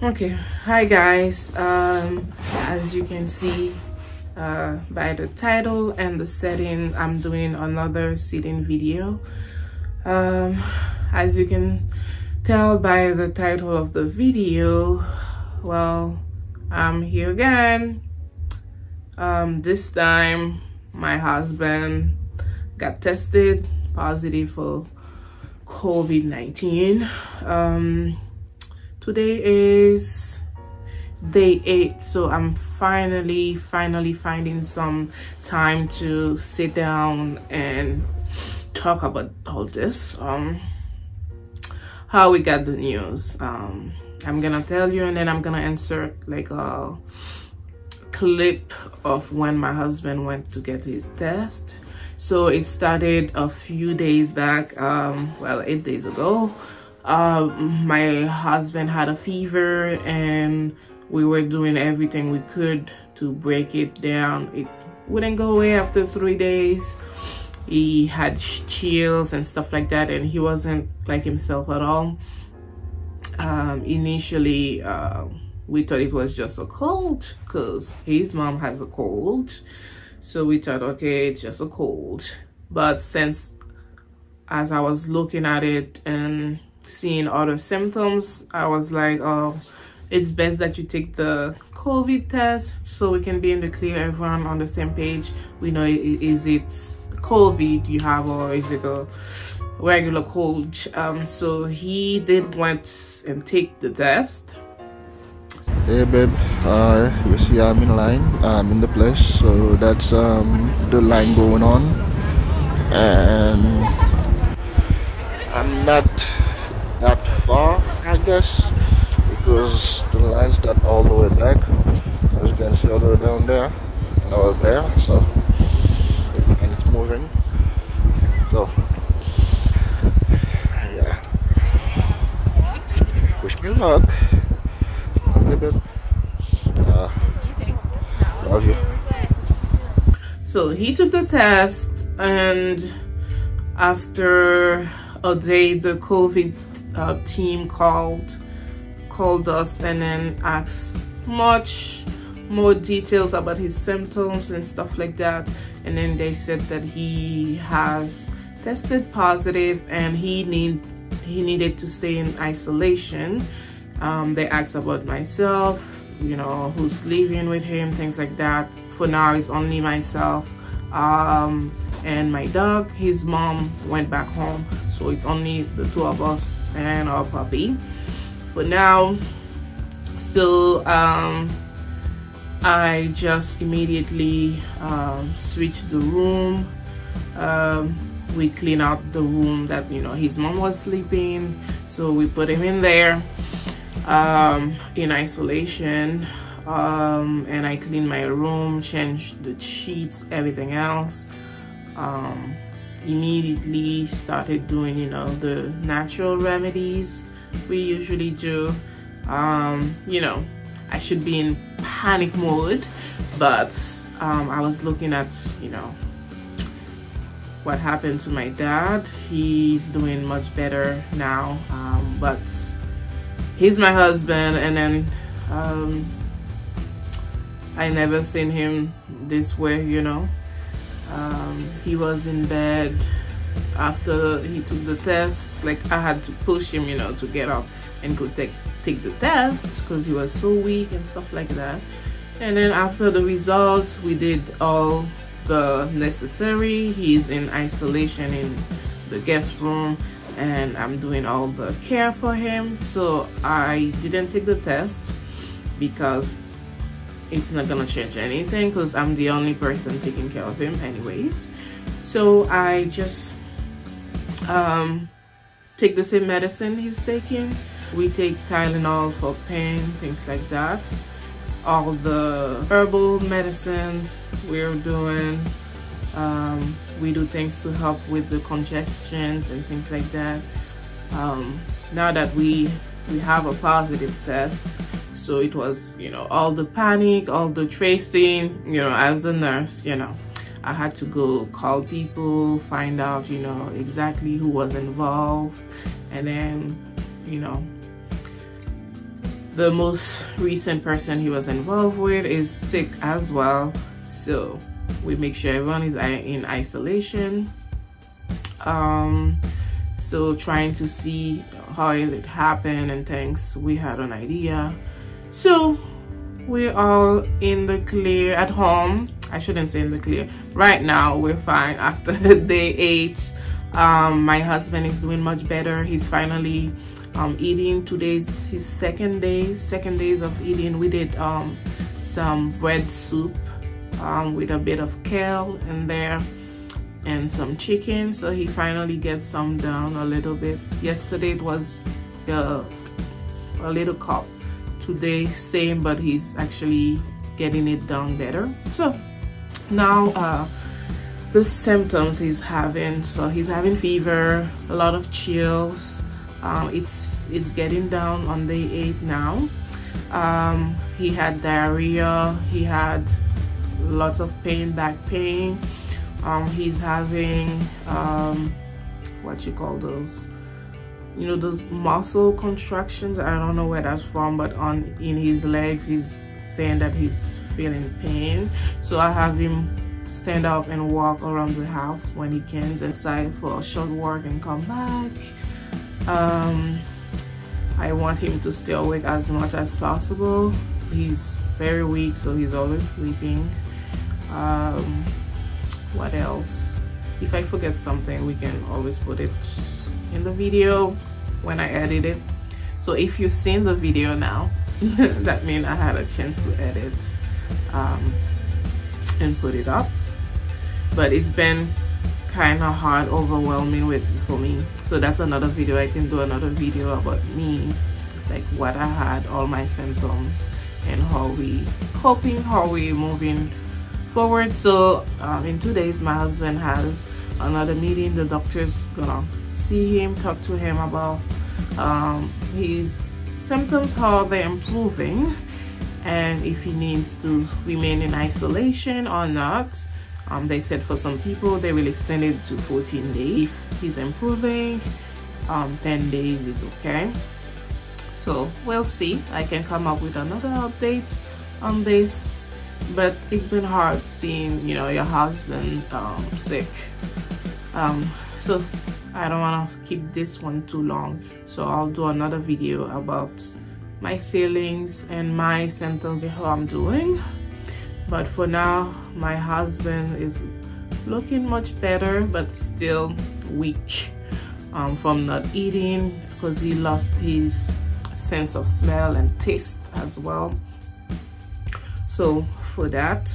Okay, hi guys. As you can see by the title and the setting, I'm doing another sit-in video. As you can tell by the title of the video, well, I'm here again. This time my husband got tested positive for COVID-19. Today is day 8, so I'm finally finding some time to sit down and talk about all this, how we got the news. I'm gonna tell you, and then I'm gonna insert like a clip of when my husband went to get his test. So it started a few days back, well, 8 days ago. My husband had a fever and we were doing everything we could to break it down. It wouldn't go away after 3 days. He had chills and stuff like that, and he wasn't like himself at all. Initially we thought it was just a cold because his mom has a cold, so we thought, okay, it's just a cold. But since as I was looking at it and seeing other symptoms, I was like, oh, it's best that you take the COVID test so we can be in the clear, everyone on the same page. We know, is it COVID you have or is it a regular cold? So he did went and take the test. Hey babe, you see I'm in line, I'm in the place, so that's the line going on, and I'm not that far, I guess, because the line started all the way back, as you can see all the way down there, and I was there, so, and it's moving, so, yeah, wish me luck. Okay, babe. Love you. So he took the test, and after a day the COVID team called us and then asked much more details about his symptoms and stuff like that, and then they said that he has tested positive and he needed to stay in isolation. They asked about myself, you know, who's living with him, things like that. For now it's only myself and my dog. His mom went back home, so it's only the two of us and our puppy for now. So I just immediately switched the room. We clean out the room that, you know, his mom was sleeping, so we put him in there in isolation, and I cleaned my room, changed the sheets, everything else. Immediately started doing, you know, the natural remedies we usually do. You know, I should be in panic mode, but I was looking at, you know, what happened to my dad. He's doing much better now, but he's my husband, and then I never seen him this way, you know. He was in bed after he took the test. Like, I had to push him, you know, to get up and go take the test because he was so weak and stuff like that. And then after the results, we did all the necessary. He's in isolation in the guest room, and I'm doing all the care for him. So I didn't take the test because it's not gonna change anything because I'm the only person taking care of him anyways. So I just take the same medicine he's taking. We take Tylenol for pain, things like that. All the herbal medicines we're doing. We do things to help with the congestions and things like that. Now that we have a positive test, so it was, you know, all the panic, all the tracing, you know, as the nurse, you know, I had to go call people, find out, you know, exactly who was involved, and then, you know, the most recent person he was involved with is sick as well, so we make sure everyone is in isolation. So trying to see how it happened and things, we had an idea. So we're all in the clear at home. I shouldn't say in the clear. Right now we're fine after day 8. My husband is doing much better. He's finally eating. Today's his second days of eating. We did some bread soup with a bit of kale in there and some chicken, so he finally gets some down a little bit. Yesterday it was a little cup. Today same, but he's actually getting it down better. So now the symptoms he's having, so he's having fever, a lot of chills. It's getting down on day 8 now. He had diarrhea, he had lots of pain, back pain. He's having what you call those, you know, those muscle contractions. I don't know where that's from, but in his legs he's saying that he's feeling pain. So I have him stand up and walk around the house when he can, inside for a short walk and come back. I want him to stay awake as much as possible. He's very weak, so he's always sleeping. What else? If I forget something, we can always put it in the video when I edit it. So if you've seen the video now, that means I had a chance to edit and put it up. But it's been kind of hard, overwhelming for me. So that's another video. I can do another video about me, like what I had, all my symptoms, and how we moving forward. So in 2 days my husband has another meeting. The doctor's gonna see him, talk to him about his symptoms, how they're improving, and if he needs to remain in isolation or not. They said for some people they will extend it to 14 days. If he's improving, 10 days is okay. So we'll see. I can come up with another update on this, but it's been hard seeing, you know, your husband sick. So I don't want to keep this one too long, so I'll do another video about my feelings and my symptoms and how I'm doing. But for now, my husband is looking much better, but still weak from not eating, because he lost his sense of smell and taste as well. So for that,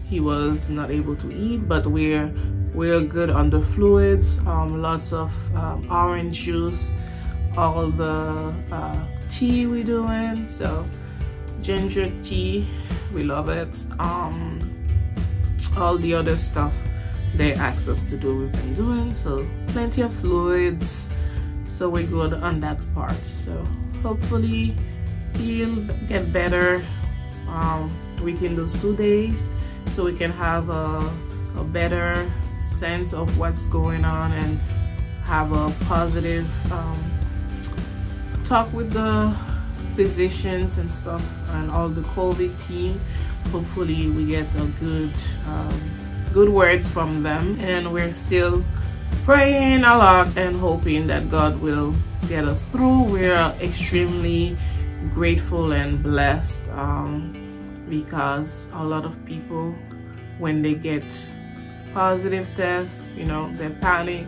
he was not able to eat, but we're good on the fluids. Lots of orange juice, all the tea we're doing, so ginger tea, we love it. All the other stuff they asked us to do, we've been doing, so plenty of fluids, so we're good on that part. So hopefully he'll get better within those 2 days, so we can have a better sense of what's going on and have a positive talk with the physicians and stuff and all the COVID team. Hopefully we get a good words from them, and we're still praying a lot and hoping that God will get us through. We're extremely grateful and blessed because a lot of people, when they get positive tests, you know, they panic,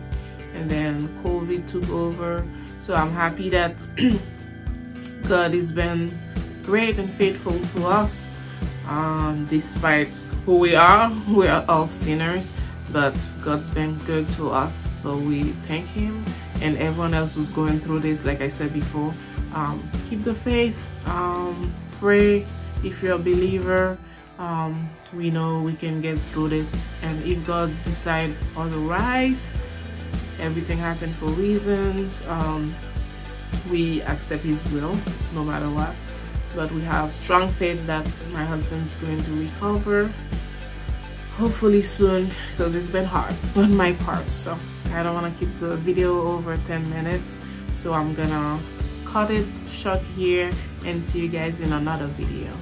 and then COVID took over. So I'm happy that God has been great and faithful to us, despite who we are all sinners, but God's been good to us, so we thank him. And everyone else who's going through this, like I said before, keep the faith, pray. If you're a believer, we know we can get through this, and if God decides otherwise, everything happened for reasons. We accept his will no matter what, but we have strong faith that my husband's going to recover, hopefully soon, because it's been hard on my part. So I don't want to keep the video over 10 minutes, so I'm gonna cut it short here and see you guys in another video.